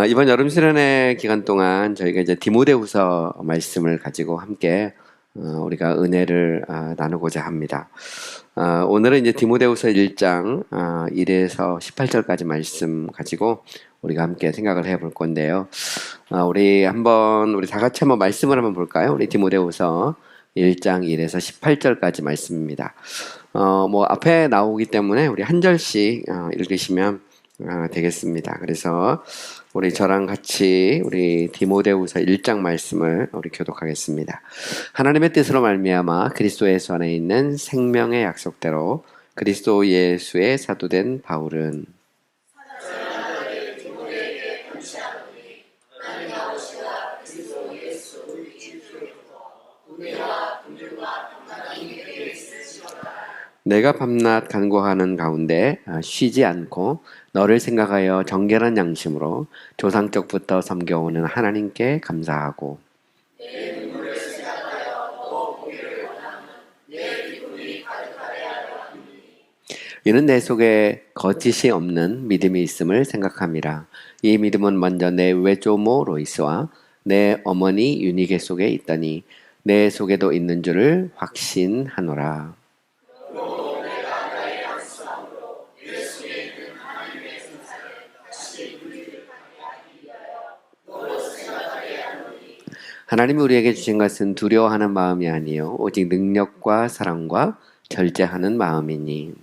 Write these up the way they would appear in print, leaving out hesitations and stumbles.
이번 여름 수련회 기간 동안 저희가 이제 디모데후서 말씀을 가지고 함께 우리가 은혜를 나누고자 합니다. 오늘은 이제 디모데후서 1장 1에서 18절까지 말씀 가지고 우리가 함께 생각을 해볼 건데요. 우리 다 같이 한번 말씀을 한번 볼까요? 우리 디모데후서 1장 1에서 18절까지 말씀입니다. 앞에 나오기 때문에 우리 한 절씩 읽으시면 되겠습니다. 그래서 저랑 같이 우리 디모데후서 1장 말씀을 우리 교독하겠습니다. 하나님의 뜻으로 말미암아 그리스도 예수 안에 있는 생명의 약속대로 그리스도 예수의 사도된 바울은 내가 밤낮 간구하는 가운데 쉬지 않고 너를 생각하여 정결한 양심으로 조상적부터 섬겨오는 하나님께 감사하고 이는 내 속에 거짓이 없는 믿음이 있음을 생각함이라. 이 믿음은 먼저 내 외조모 로이스와 내 어머니 유니게 속에 있더니 내 속에도 있는 줄을 확신하노라. 하나님이 우리에게 주신 것은 두려워하는 마음이 아니요 오직 능력과 사랑과 절제하는 마음이니.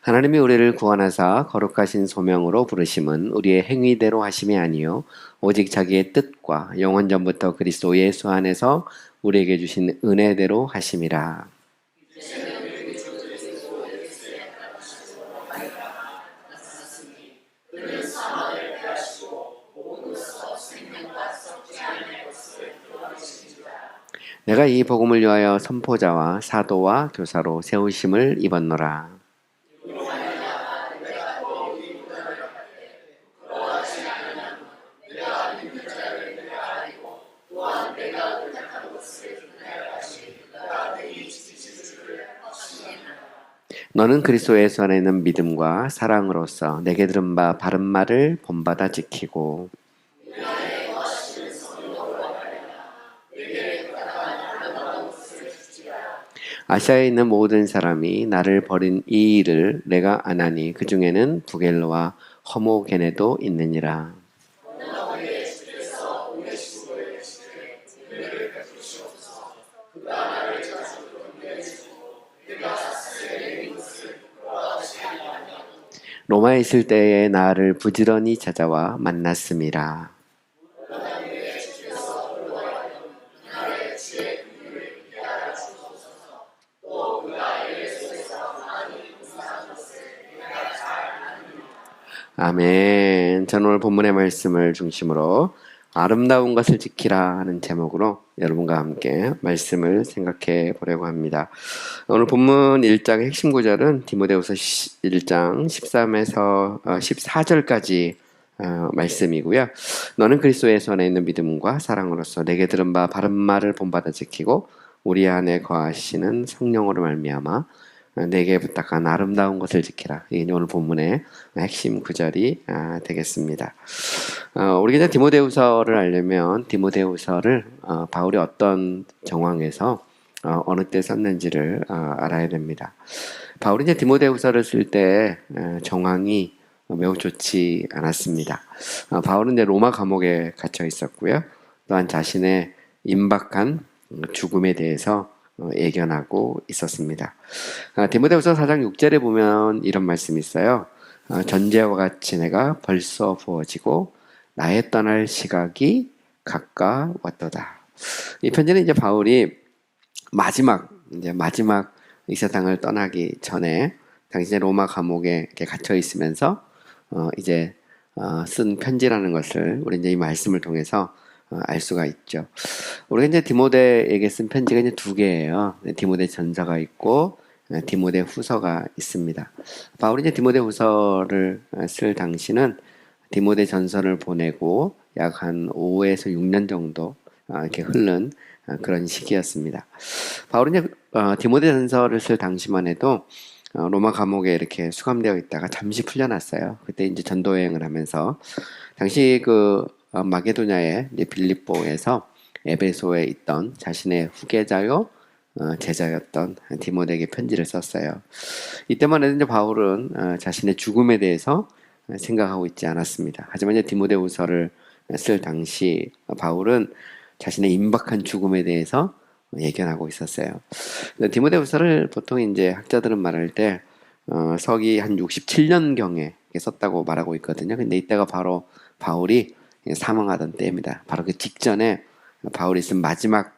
하나님이 우리를 구원하사 거룩하신 소명으로 부르심은 우리의 행위대로 하심이 아니요 오직 자기의 뜻과 영원 전부터 그리스도 예수 안에서 우리에게 주신 은혜대로 하심이라. 내가 이 복음을 위하여 선포자와 사도와 교사로 세우심을 입었노라. 너는 그리스도 예수 안에 있는 믿음과 사랑으로서 내게 들은 바 바른 말을 본받아 지키고 아시아에 있는 모든 사람이 나를 버린 이 일을 내가 안하니 그 중에는 부겔로와 허모게네도 있느니라. 로마에 있을 때에 나를 부지런히 찾아와 만났음이라. 아멘. 저는 오늘 본문의 말씀을 중심으로 아름다운 것을 지키라 하는 제목으로 여러분과 함께 말씀을 생각해 보려고 합니다. 오늘 본문 1장의 핵심 구절은 디모데후서 1장 13에서 14절까지 말씀이고요. 너는 그리스도 예수 안에 있는 믿음과 사랑으로서 내게 들은 바 바른 말을 본받아 지키고 우리 안에 거하시는 성령으로 말미암아 내게 부탁한 아름다운 것을 지키라. 이게 오늘 본문의 핵심 구절이 되겠습니다. 우리가 이제 디모데후서를 알려면 디모데후서를 바울이 어떤 정황에서 어느 때 썼는지를 알아야 됩니다. 바울이 이제 디모데후서를 쓸 때 정황이 매우 좋지 않았습니다. 바울은 이제 로마 감옥에 갇혀 있었고요. 또한 자신의 임박한 죽음에 대해서 예견하고 있었습니다. 디모데후서 4장 6절에 보면 이런 말씀이 있어요. 전제와 같이 내가 벌써 부어지고 나의 떠날 시각이 가까웠도다. 이 편지는 이제 바울이 마지막 이 세상을 떠나기 전에 당시 로마 감옥에 갇혀 있으면서 쓴 편지라는 것을 우리 이제 이 말씀을 통해서 알 수가 있죠. 우리가 이제 디모데에게 쓴 편지가 이제 두 개예요. 디모데 전서가 있고 디모데 후서가 있습니다. 바울이 이제 디모데 후서를 쓸 당시는 디모데 전서를 보내고 약 한 5에서 6년 정도 이렇게 흐른 그런 시기였습니다. 바울은 이제 디모데 전서를 쓸 당시만 해도 로마 감옥에 이렇게 수감되어 있다가 잠시 풀려났어요. 그때 이제 전도 여행을 하면서 당시 그 마게도냐의 이제 빌립보에서 에베소에 있던 자신의 후계자요 제자였던 디모데에게 편지를 썼어요. 이때만 해도 이제 바울은 자신의 죽음에 대해서 생각하고 있지 않았습니다. 하지만 이제 디모데후서를 쓸 당시 바울은 자신의 임박한 죽음에 대해서 예견하고 있었어요. 디모데후서를 보통 이제 학자들은 말할 때 서기 한 67년경에 썼다고 말하고 있거든요. 근데 이때가 바로 바울이 사망하던 때입니다. 바로 그 직전에 바울이 쓴 마지막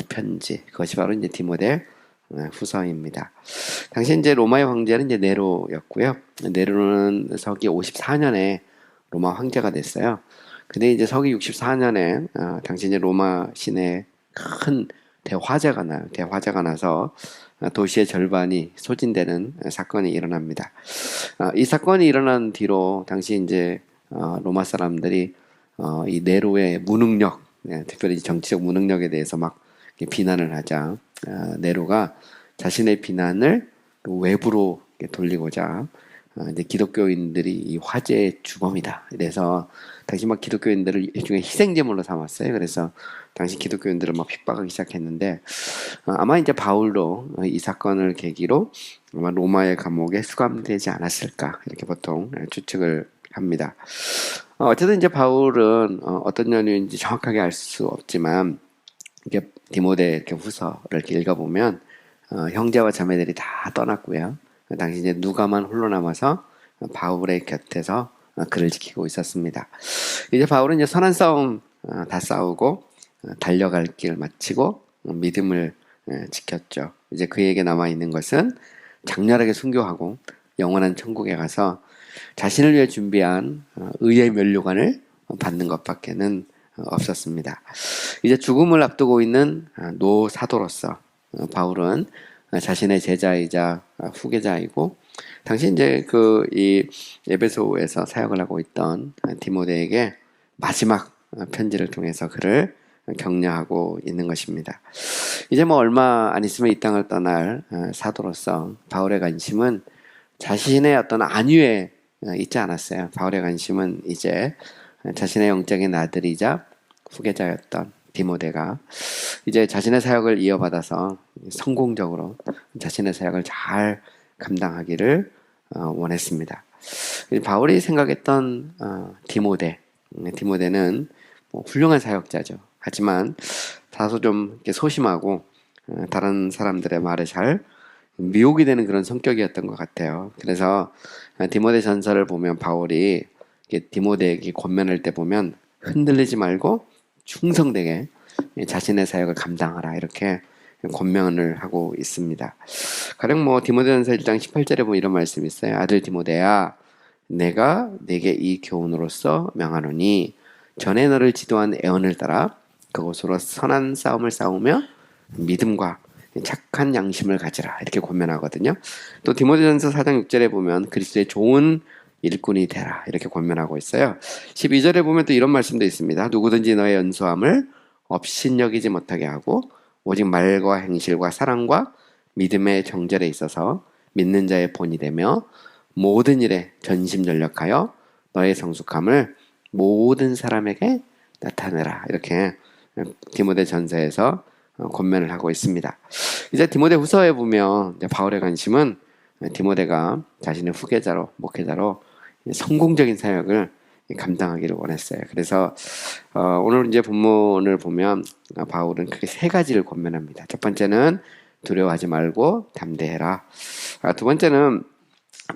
편지, 그것이 바로 이제 디모데 후서입니다. 당시 이제 로마의 황제는 이제 네로였고요. 네로는 서기 54년에 로마 황제가 됐어요. 근데 이제 서기 64년에 당시 이제 로마 시내에 큰 대화재가 나서 도시의 절반이 소진되는 사건이 일어납니다. 이 사건이 일어난 뒤로 당시 이제 로마 사람들이 이 네로의 무능력, 특별히 정치적 무능력에 대해서 막 비난을 하자 네로가 자신의 비난을 외부로 돌리고자 이제 기독교인들이 이 화제의 주범이다. 그래서 당시 막 기독교인들을 일종의 희생제물로 삼았어요. 그래서 당시 기독교인들을 막 핍박하기 시작했는데 아마 이제 바울도 이 사건을 계기로 아마 로마의 감옥에 수감되지 않았을까 이렇게 보통 추측을 합니다. 어쨌든 이제 바울은 어떤 연유인지 정확하게 알 수 없지만 이렇게 디모데 이렇게 후서를 이렇게 읽어보면 형제와 자매들이 다 떠났고요. 당시 이제 누가만 홀로 남아서 바울의 곁에서 그를 지키고 있었습니다. 이제 바울은 이제 선한 싸움 다 싸우고 달려갈 길 마치고 믿음을 지켰죠. 이제 그에게 남아 있는 것은 장렬하게 순교하고 영원한 천국에 가서 자신을 위해 준비한 의의 면류관을 받는 것밖에는 없었습니다. 이제 죽음을 앞두고 있는 노 사도로서 바울은 자신의 제자이자 후계자이고 당시 이제 그 이 에베소에서 사역을 하고 있던 디모데에게 마지막 편지를 통해서 그를 격려하고 있는 것입니다. 이제 뭐 얼마 안 있으면 이 땅을 떠날 사도로서 바울의 관심은 자신의 어떤 안위에 있지 않았어요. 바울의 관심은 이제 자신의 영적인 아들이자 후계자였던 디모데가 이제 자신의 사역을 이어받아서 성공적으로 자신의 사역을 잘 감당하기를 원했습니다. 바울이 생각했던 디모데는 뭐 훌륭한 사역자죠. 하지만 다소 좀 이렇게 소심하고 다른 사람들의 말에 잘 미혹이 되는 그런 성격이었던 것 같아요. 그래서 디모데 전서를 보면 바울이 디모데에게 권면할 때 보면 흔들리지 말고 충성되게 자신의 사역을 감당하라 이렇게 권면을 하고 있습니다. 가령 뭐 디모데전서 1장 18절에 보면 이런 말씀이 있어요. 아들 디모데야, 내가 네게 이 교훈으로서 명하노니 전에 너를 지도한 애언을 따라 그것으로 선한 싸움을 싸우며 믿음과 착한 양심을 가지라 이렇게 권면하거든요. 또 디모데전서 4장 6절에 보면 그리스도의 좋은 일꾼이 되라 이렇게 권면하고 있어요. 12절에 보면 또 이런 말씀도 있습니다. 누구든지 너의 연소함을 업신여기지 못하게 하고 오직 말과 행실과 사랑과 믿음의 정절에 있어서 믿는 자의 본이 되며 모든 일에 전심전력하여 너의 성숙함을 모든 사람에게 나타내라 이렇게 디모데 전서에서 권면을 하고 있습니다. 이제 디모데 후서에 보면 바울의 관심은 디모데가 자신의 후계자로 목회자로 성공적인 사역을 감당하기를 원했어요. 그래서 오늘 이제 본문을 보면 바울은 크게 세 가지를 권면합니다. 첫 번째는 두려워하지 말고 담대해라. 두 번째는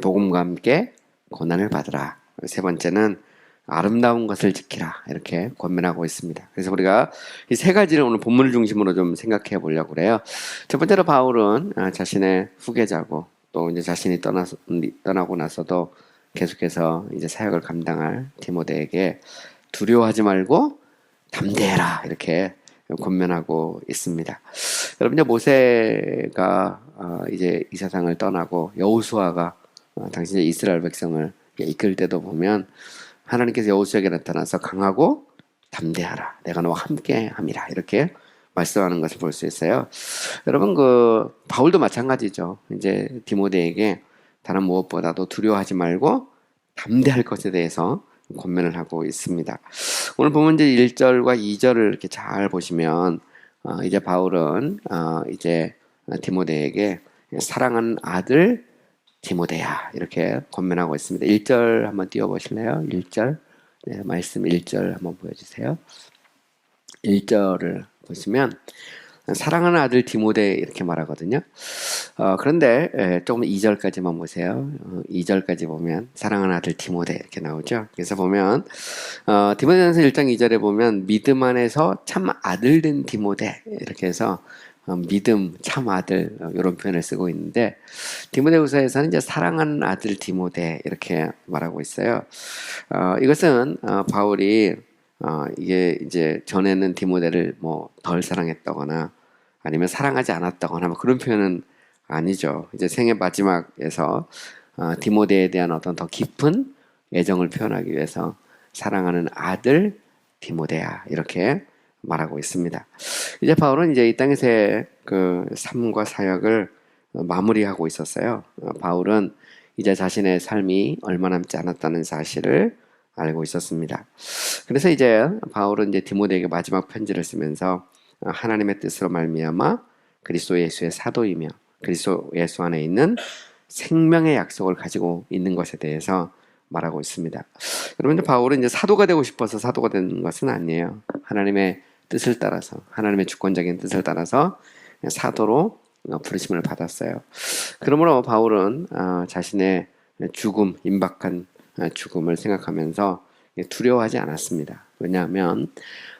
복음과 함께 고난을 받으라. 세 번째는 아름다운 것을 지키라. 이렇게 권면하고 있습니다. 그래서 우리가 이 세 가지를 오늘 본문을 중심으로 좀 생각해 보려고 그래요. 첫 번째로 바울은 자신의 후계자고 또 이제 자신이 떠나고 나서도 계속해서 이제 사역을 감당할 디모데에게 두려워하지 말고 담대해라 이렇게 권면하고 있습니다. 여러분 이제 모세가 이제 이 세상을 떠나고 여호수아가 당시 이스라엘 백성을 이끌 때도 보면 하나님께서 여호수아에게 나타나서 강하고 담대하라. 내가 너와 함께 함이라. 이렇게 말씀하는 것을 볼 수 있어요. 여러분, 바울도 마찬가지죠. 이제 디모데에게 다른 무엇보다도 두려워하지 말고 담대할 것에 대해서 권면을 하고 있습니다. 오늘 보면 이제 1절과 2절을 이렇게 잘 보시면, 이제 바울은, 이제 디모데에게 사랑하는 아들 디모데야. 이렇게 권면하고 있습니다. 1절 한번 띄워보실래요? 1절. 네, 말씀 1절 한번 보여주세요. 1절을 보시면 사랑하는 아들 디모데 이렇게 말하거든요. 그런데 조금 2절까지만 보세요. 2절까지 보면 사랑하는 아들 디모데 이렇게 나오죠. 그래서 보면 디모데전서 1장 2절에 보면 믿음 안에서 참 아들 된 디모데 이렇게 해서 믿음 참 아들 이런 표현을 쓰고 있는데 디모데후서에서는 이제 사랑하는 아들 디모데 이렇게 말하고 있어요. 이것은 바울이 이게 이제 전에는 디모데를 뭐 덜 사랑했다거나 아니면 사랑하지 않았다거나 뭐 그런 표현은 아니죠. 이제 생애 마지막에서 디모데에 대한 어떤 더 깊은 애정을 표현하기 위해서 사랑하는 아들 디모데야 이렇게 말하고 있습니다. 이제 바울은 이제 이 땅에서의 그 삶과 사역을 마무리하고 있었어요. 바울은 이제 자신의 삶이 얼마 남지 않았다는 사실을 알고 있었습니다. 그래서 이제 바울은 이제 디모데에게 마지막 편지를 쓰면서 하나님의 뜻으로 말미암아 그리스도 예수의 사도이며 그리스도 예수 안에 있는 생명의 약속을 가지고 있는 것에 대해서 말하고 있습니다. 여러분, 바울은 이제 사도가 되고 싶어서 사도가 된 것은 아니에요. 하나님의 뜻을 따라서 하나님의 주권적인 뜻을 따라서 사도로 부르심을 받았어요. 그러므로 바울은 자신의 죽음, 임박한 죽음을 생각하면서 두려워하지 않았습니다. 왜냐하면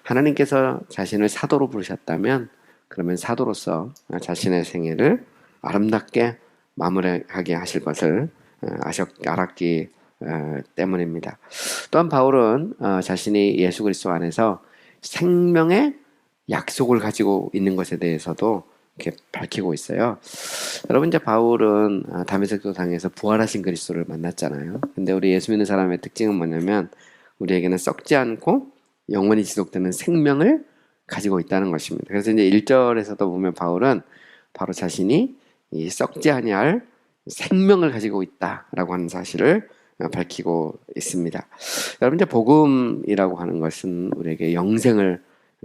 하나님께서 자신을 사도로 부르셨다면 그러면 사도로서 자신의 생애를 아름답게 마무리하게 하실 것을 알았기 때문입니다. 또한 바울은 자신이 예수 그리스도 안에서 생명의 약속을 가지고 있는 것에 대해서도 이렇게 밝히고 있어요. 여러분, 이제 바울은 다메섹 도상에서 부활하신 그리스도를 만났잖아요. 근데 우리 예수 믿는 사람의 특징은 뭐냐면 우리에게는 썩지 않고 영원히 지속되는 생명을 가지고 있다는 것입니다. 그래서 이제 1절에서도 보면 바울은 바로 자신이 이 썩지 아니할 생명을 가지고 있다라고 하는 사실을 밝히고 있습니다. 여러분, 이제 복음이라고 하는 것은 우리에게 영생을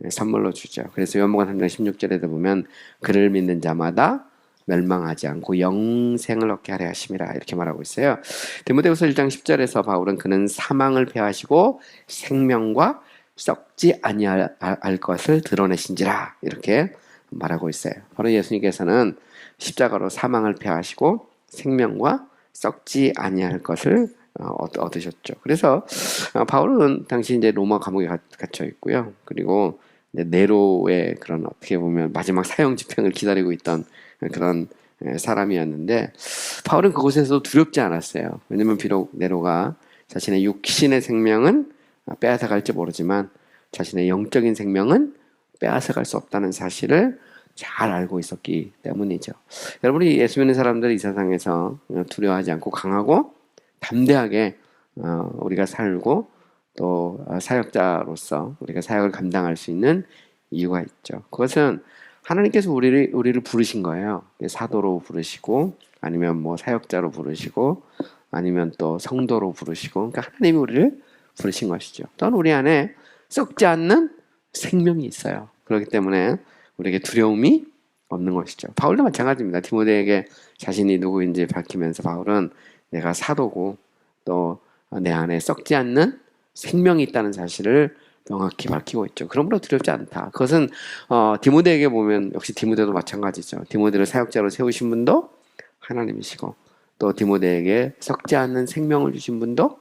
선물로 주죠. 그래서 요한복음 3장 16절에도 보면 그를 믿는 자마다 멸망하지 않고 영생을 얻게 하려 하심이라 이렇게 말하고 있어요. 디모데후서 1장 10절에서 바울은 그는 사망을 패하시고 생명과 썩지 아니할 것을 드러내신지라 이렇게 말하고 있어요. 바로 예수님께서는 십자가로 사망을 패하시고 생명과 썩지 아니할 것을 얻으셨죠. 그래서 바울은 당시 이제 로마 감옥에 갇혀 있고요. 그리고 네로의 그런 어떻게 보면 마지막 사형 집행을 기다리고 있던 그런 사람이었는데 바울은 그곳에서 두렵지 않았어요. 왜냐하면 비록 네로가 자신의 육신의 생명은 빼앗아갈지 모르지만 자신의 영적인 생명은 빼앗아갈 수 없다는 사실을 잘 알고 있었기 때문이죠. 여러분이 예수 믿는 사람들 이 세상에서 두려워하지 않고 강하고 담대하게 우리가 살고 또 사역자로서 우리가 사역을 감당할 수 있는 이유가 있죠. 그것은 하나님께서 우리를 부르신 거예요. 사도로 부르시고 아니면 뭐 사역자로 부르시고 아니면 또 성도로 부르시고 그러니까 하나님이 우리를 부르신 것이죠. 또한 우리 안에 썩지 않는 생명이 있어요. 그렇기 때문에 우리에게 두려움이 없는 것이죠. 바울도 마찬가지입니다. 디모데에게 자신이 누구인지 밝히면서 바울은 내가 사도고 또 내 안에 썩지 않는 생명이 있다는 사실을 명확히 밝히고 있죠. 그러므로 두렵지 않다. 그것은 디모데에게 보면 역시 디모데도 마찬가지죠. 디모데를 사역자로 세우신 분도 하나님이시고 또 디모데에게 썩지 않는 생명을 주신 분도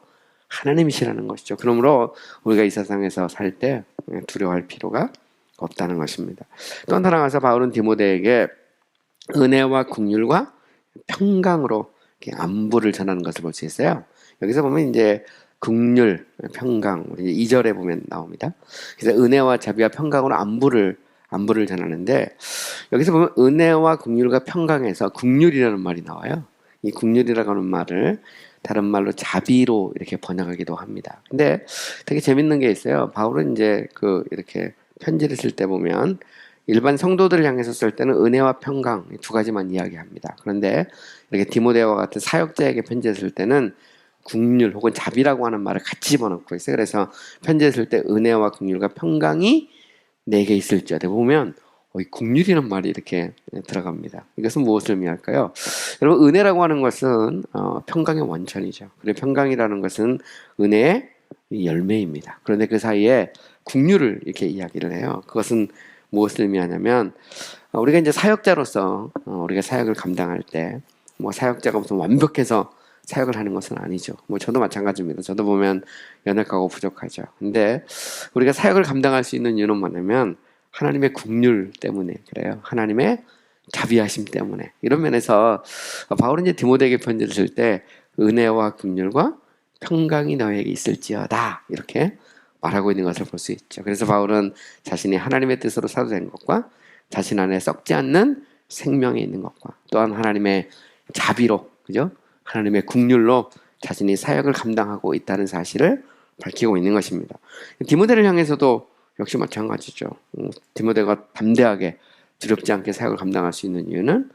하나님이시라는 것이죠. 그러므로 우리가 이 세상에서 살 때 두려워할 필요가 없다는 것입니다. 또 한 나아가서 바울은 디모데에게 은혜와 긍휼과 평강으로 안부를 전하는 것을 볼 수 있어요. 여기서 보면 이제 긍휼, 평강, 우리 2절에 보면 나옵니다. 그래서 은혜와 자비와 평강으로 안부를 전하는데 여기서 보면 은혜와 긍휼과 평강에서 긍휼이라는 말이 나와요. 이 긍휼이라고 하는 말을 다른 말로 자비로 이렇게 번역하기도 합니다. 근데 되게 재밌는 게 있어요. 바울은 이제 이렇게 편지를 쓸 때 보면 일반 성도들을 향해서 쓸 때는 은혜와 평강 두 가지만 이야기합니다. 그런데 이렇게 디모데와 같은 사역자에게 편지를 쓸 때는 국률 혹은 자비라고 하는 말을 같이 집어넣고 있어요. 그래서 편지를 쓸 때 은혜와 국률과 평강이 내게 있을지어다 보면 이 국률이라는 말이 이렇게 들어갑니다. 이것은 무엇을 의미할까요? 여러분, 은혜라고 하는 것은 평강의 원천이죠. 그리고 평강이라는 것은 은혜의 열매입니다. 그런데 그 사이에 국률을 이렇게 이야기를 해요. 그것은 무엇을 의미하냐면 우리가 이제 사역자로서 우리가 사역을 감당할 때 뭐 사역자가 무슨 완벽해서 사역을 하는 것은 아니죠. 뭐 저도 마찬가지입니다. 저도 보면 연약하고 부족하죠. 근데 우리가 사역을 감당할 수 있는 이유는 뭐냐면 하나님의 국률 때문에 그래요. 하나님의 자비하심 때문에. 이런 면에서 바울은 이제 디모데에게 편지를 쓸 때 은혜와 국률과 평강이 너에게 있을지어다 이렇게 말하고 있는 것을 볼 수 있죠. 그래서 바울은 자신이 하나님의 뜻으로 사도된 것과 자신 안에 썩지 않는 생명이 있는 것과 또한 하나님의 자비로, 그죠? 하나님의 국률로 자신이 사역을 감당하고 있다는 사실을 밝히고 있는 것입니다. 디모데를 향해서도 역시 마찬가지죠. 디모데가 담대하게 두렵지 않게 사역을 감당할 수 있는 이유는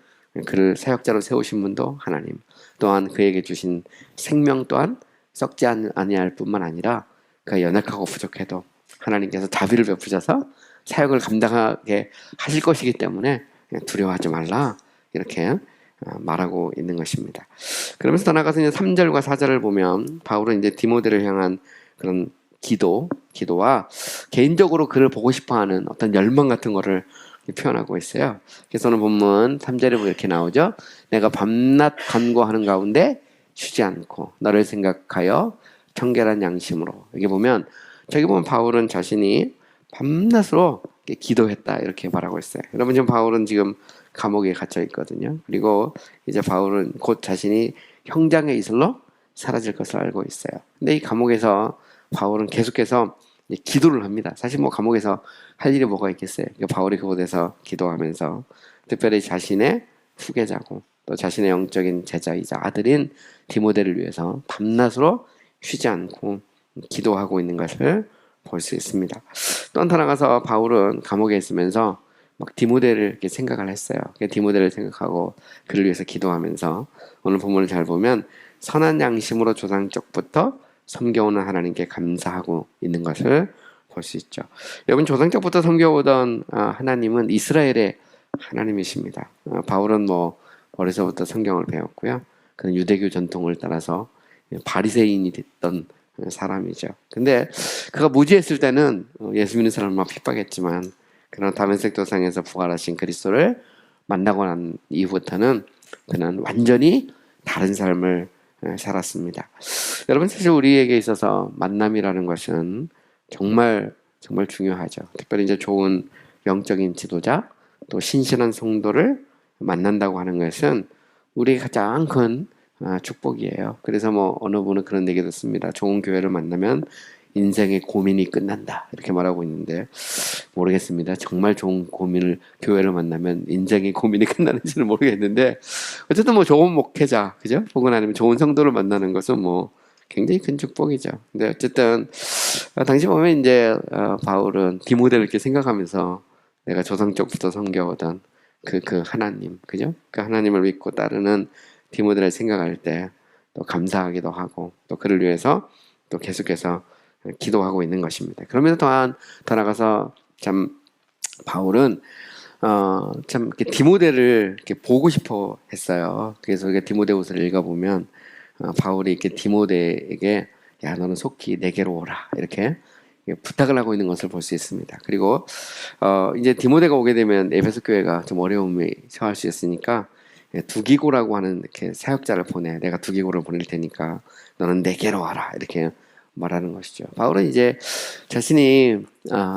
그를 사역자로 세우신 분도 하나님, 또한 그에게 주신 생명 또한 썩지 아니할 뿐만 아니라 그가 연약하고 부족해도 하나님께서 자비를 베푸셔서 사역을 감당하게 하실 것이기 때문에 두려워하지 말라 이렇게 말하고 있는 것입니다. 그러면서 더 나아가서 이제 3절과 4절을 보면 바울은 이제 디모데를 향한 그런 기도와 개인적으로 그를 보고 싶어하는 어떤 열망 같은 거를 표현하고 있어요. 그래서 오늘 본문 3절에 이렇게 나오죠. 내가 밤낮 간구하는 가운데 쉬지 않고 너를 생각하여 청결한 양심으로. 여기 보면 바울은 자신이 밤낮으로 기도했다 이렇게 말하고 있어요. 여러분, 지금 바울은 지금 감옥에 갇혀 있거든요. 그리고 이제 바울은 곧 자신이 형장의 이슬로 사라질 것을 알고 있어요. 근데 이 감옥에서 바울은 계속해서 기도를 합니다. 사실 뭐 감옥에서 할 일이 뭐가 있겠어요. 바울이 그곳에서 기도하면서 특별히 자신의 후계자고 또 자신의 영적인 제자이자 아들인 디모데를 위해서 밤낮으로 쉬지 않고 기도하고 있는 것을 볼 수 있습니다. 또 한 번 나가서 바울은 감옥에 있으면서 막 디모데를 이렇게 생각을 했어요. 디모데를 생각하고 그를 위해서 기도하면서 오늘 본문을 잘 보면 선한 양심으로 조상적부터 섬겨오는 하나님께 감사하고 있는 것을 볼 수 있죠. 여러분, 조상적부터 섬겨오던 하나님은 이스라엘의 하나님이십니다. 바울은 뭐 어려서부터 성경을 배웠고요. 그는 유대교 전통을 따라서 바리새인이 됐던 사람이죠. 근데 그가 무지했을 때는 예수 믿는 사람을 막 핍박했지만 그러나 다메섹 도상에서 부활하신 그리스도를 만나고 난 이후부터는 그는 완전히 다른 삶을 살았습니다. 여러분, 사실 우리에게 있어서 만남이라는 것은 정말 정말 중요하죠. 특별히 이제 좋은 영적인 지도자 또 신실한 성도를 만난다고 하는 것은 우리의 가장 큰 축복이에요. 그래서 뭐 어느 분은 그런 얘기 듣습니다. 좋은 교회를 만나면 인생의 고민이 끝난다 이렇게 말하고 있는데 모르겠습니다. 정말 좋은 교회를 만나면 인생의 고민이 끝나는지는 모르겠는데 어쨌든 뭐 좋은 목회자, 그죠? 혹은 아니면 좋은 성도를 만나는 것은 뭐 굉장히 큰 축복이죠. 근데 어쨌든 당시 보면 이제 바울은 디모데를 이렇게 생각하면서 내가 조상적부터 섬겨오던 그 하나님, 그죠? 그 하나님을 믿고 따르는 디모데를 생각할 때 또 감사하기도 하고 또 그를 위해서 또 계속해서 기도하고 있는 것입니다. 그러면서 또한 더 나가서 참 바울은 참 이렇게 디모데를 이렇게 보고 싶어 했어요. 그래서 우리가 디모데후서를 읽어보면 바울이 이렇게 디모데에게 야, 너는 속히 내게로 오라 이렇게 부탁을 하고 있는 것을 볼 수 있습니다. 그리고 이제 디모데가 오게 되면 에베소 교회가 좀 어려움이 처할 수 있으니까 두기고라고 하는 이렇게 사역자를 보내. 내가 두기고를 보낼 테니까 너는 내게로 와라 이렇게 말하는 것이죠. 바울은 이제 자신이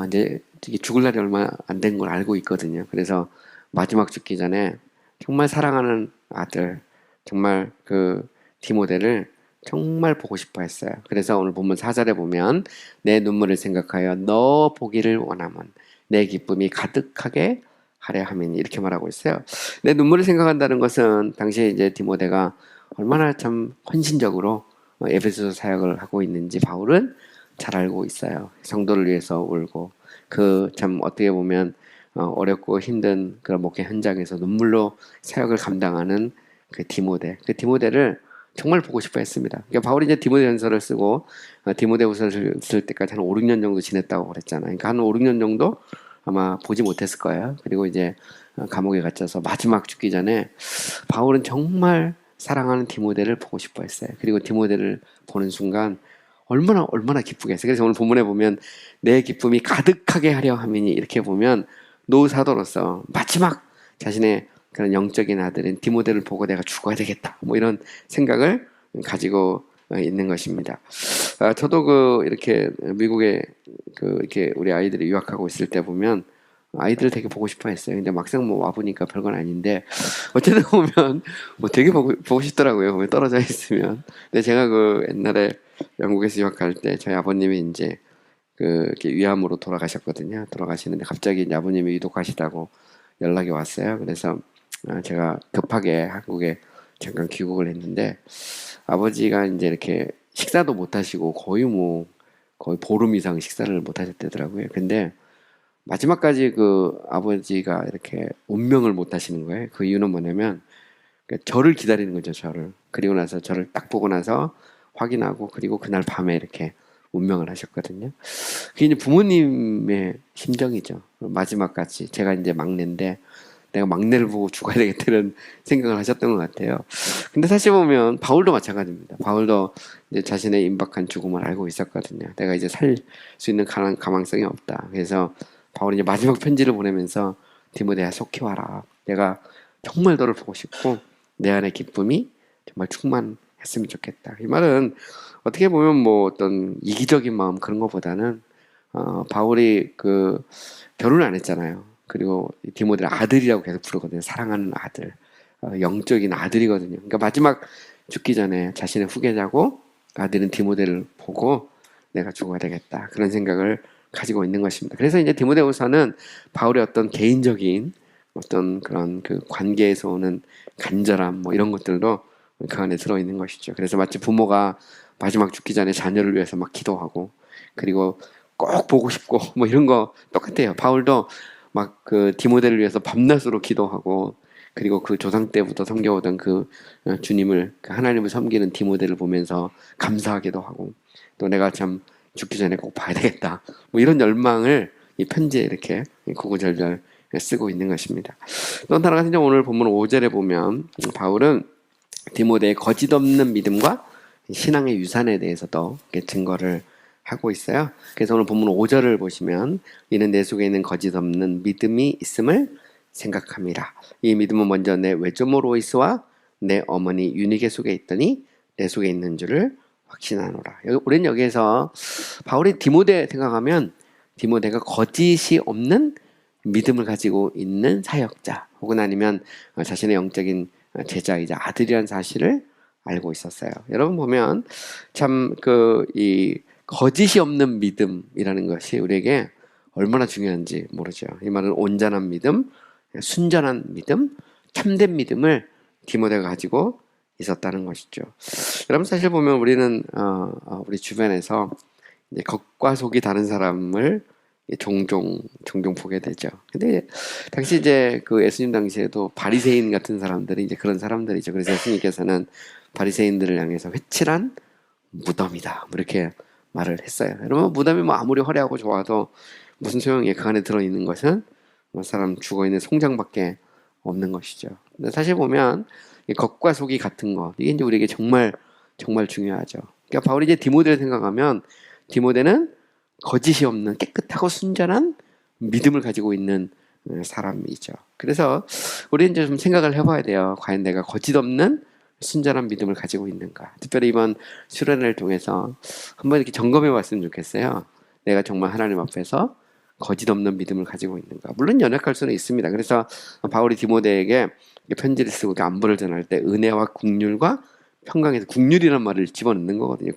이제 죽을 날이 얼마 안 된 걸 알고 있거든요. 그래서 마지막 죽기 전에 정말 사랑하는 아들, 정말 그 디모데를 정말 보고 싶어 했어요. 그래서 오늘 본문 4절에 보면 내 눈물을 생각하여 너 보기를 원하면 내 기쁨이 가득하게 하려 함이니 이렇게 말하고 있어요. 내 눈물을 생각한다는 것은 당시에 이제 디모데가 얼마나 참 헌신적으로 에베소 사역을 하고 있는지 바울은 잘 알고 있어요. 성도를 위해서 울고 그 참 어떻게 보면 어렵고 힘든 그런 목회 현장에서 눈물로 사역을 감당하는 그 디모데를 정말 보고 싶어 했습니다. 그러니까 바울이 이제 디모데전서를 쓰고 디모데후서를 쓸 때까지 한 5, 6년 정도 지냈다고 그랬잖아요. 그러니까 한 5, 6년 정도 아마 보지 못했을 거예요. 그리고 이제 감옥에 갇혀서 마지막 죽기 전에 바울은 정말 사랑하는 디모데를 보고 싶어 했어요. 그리고 디모데를 보는 순간 얼마나 기쁘게 했어요. 그래서 오늘 본문에 보면 내 기쁨이 가득하게 하려 함이니 이렇게 보면 노 사도로서 마지막 자신의 그런 영적인 아들인 디모데를 보고 내가 죽어야 되겠다. 뭐 이런 생각을 가지고 있는 것입니다. 저도 이렇게 미국에 이렇게 우리 아이들이 유학하고 있을 때 보면 아이들을 되게 보고 싶어 했어요. 근데 막상 뭐 와보니까 별건 아닌데, 어쨌든 보면 뭐 되게 보고 싶더라고요. 떨어져 있으면. 근데 제가 옛날에 영국에서 유학할 때 저희 아버님이 이제 이렇게 위암으로 돌아가셨거든요. 돌아가시는데 갑자기 이제 아버님이 위독하시다고 연락이 왔어요. 그래서 제가 급하게 한국에 잠깐 귀국을 했는데, 아버지가 이제 이렇게 식사도 못 하시고 거의 보름 이상 식사를 못 하셨대더라고요. 근데 마지막까지 아버지가 이렇게 운명을 못 하시는 거예요. 그 이유는 뭐냐면 저를 기다리는 거죠. 저를. 그리고 나서 저를 딱 보고 나서 확인하고 그리고 그날 밤에 이렇게 운명을 하셨거든요. 그게 이제 부모님의 심정이죠. 마지막까지 제가 이제 막내인데 내가 막내를 보고 죽어야 되겠다는 생각을 하셨던 것 같아요. 근데 사실 보면 바울도 마찬가지입니다. 바울도 이제 자신의 임박한 죽음을 알고 있었거든요. 내가 이제 살 수 있는 가망성이 없다. 그래서 바울이 이제 마지막 편지를 보내면서 디모데야 속히 와라. 내가 정말 너를 보고 싶고 내 안의 기쁨이 정말 충만했으면 좋겠다. 이 말은 어떻게 보면 뭐 어떤 이기적인 마음 그런 것보다는 바울이 결혼을 안 했잖아요. 그리고 디모데를 아들이라고 계속 부르거든요. 사랑하는 아들, 영적인 아들이거든요. 그러니까 마지막 죽기 전에 자신의 후계자고 아들은 디모데를 보고 내가 죽어야 되겠다 그런 생각을 가지고 있는 것입니다. 그래서 이제 디모데후서는 바울의 어떤 개인적인 어떤 그런 관계에서 오는 간절함 뭐 이런 것들도 그 안에 들어 있는 것이죠. 그래서 마치 부모가 마지막 죽기 전에 자녀를 위해서 막 기도하고 그리고 꼭 보고 싶고 뭐 이런 거 똑같아요. 바울도 막 디모데를 위해서 밤낮으로 기도하고 그리고 조상 때부터 섬겨오던 주님을 하나님을 섬기는 디모데를 보면서 감사하기도 하고 또 내가 참 죽기 전에 꼭 봐야 되겠다. 뭐 이런 열망을 이 편지에 이렇게 구구절절 쓰고 있는 것입니다. 또 하나 같은 오늘 본문 5절에 보면 바울은 디모데의 거짓 없는 믿음과 신앙의 유산에 대해서도 증거를 하고 있어요. 그래서 오늘 본문 5절을 보시면 이는 내 속에 있는 거짓 없는 믿음이 있음을 생각함이라. 이 믿음은 먼저 내 외조모 로이스와 내 어머니 유니게 속에 있더니 내 속에 있는 줄을 확신하노라. 우리는 여기에서 바울이 디모데 생각하면 디모데가 거짓이 없는 믿음을 가지고 있는 사역자 혹은 아니면 자신의 영적인 제자이자 아들이라는 사실을 알고 있었어요. 여러분 보면 참 이 거짓이 없는 믿음이라는 것이 우리에게 얼마나 중요한지 모르죠. 이 말은 온전한 믿음, 순전한 믿음, 참된 믿음을 디모데가 가지고 있었다는 것이죠. 여러분 사실 보면 우리는 우리 주변에서 이제 겉과 속이 다른 사람을 종종 보게 되죠. 근데 당시 이제 예수님 당시에도 바리새인 같은 사람들이 이제 그런 사람들이죠. 그래서 예수님께서는 바리새인들을 향해서 회칠한 무덤이다. 이렇게 말을 했어요. 여러분 무덤이 뭐 아무리 화려하고 좋아도 무슨 소용이에요. 그 안에 들어있는 것은 사람 죽어있는 송장밖에 없는 것이죠. 근데 사실 보면 겉과 속이 같은 것 이게 이제 우리에게 정말 중요하죠. 그러니까 바울이 이제 디모데를 생각하면 디모데는 거짓이 없는 깨끗하고 순전한 믿음을 가지고 있는 사람이죠. 그래서 우리는 이제 좀 생각을 해봐야 돼요. 과연 내가 거짓 없는 순전한 믿음을 가지고 있는가. 특별히 이번 수련회를 통해서 한번 이렇게 점검해 봤으면 좋겠어요. 내가 정말 하나님 앞에서 거짓 없는 믿음을 가지고 있는가. 물론 연약할 수는 있습니다. 그래서 바울이 디모데에게 편지를 쓰고 안부를 전할 때 은혜와 국률과 평강에서 국률이라는 말을 집어넣는 거거든요.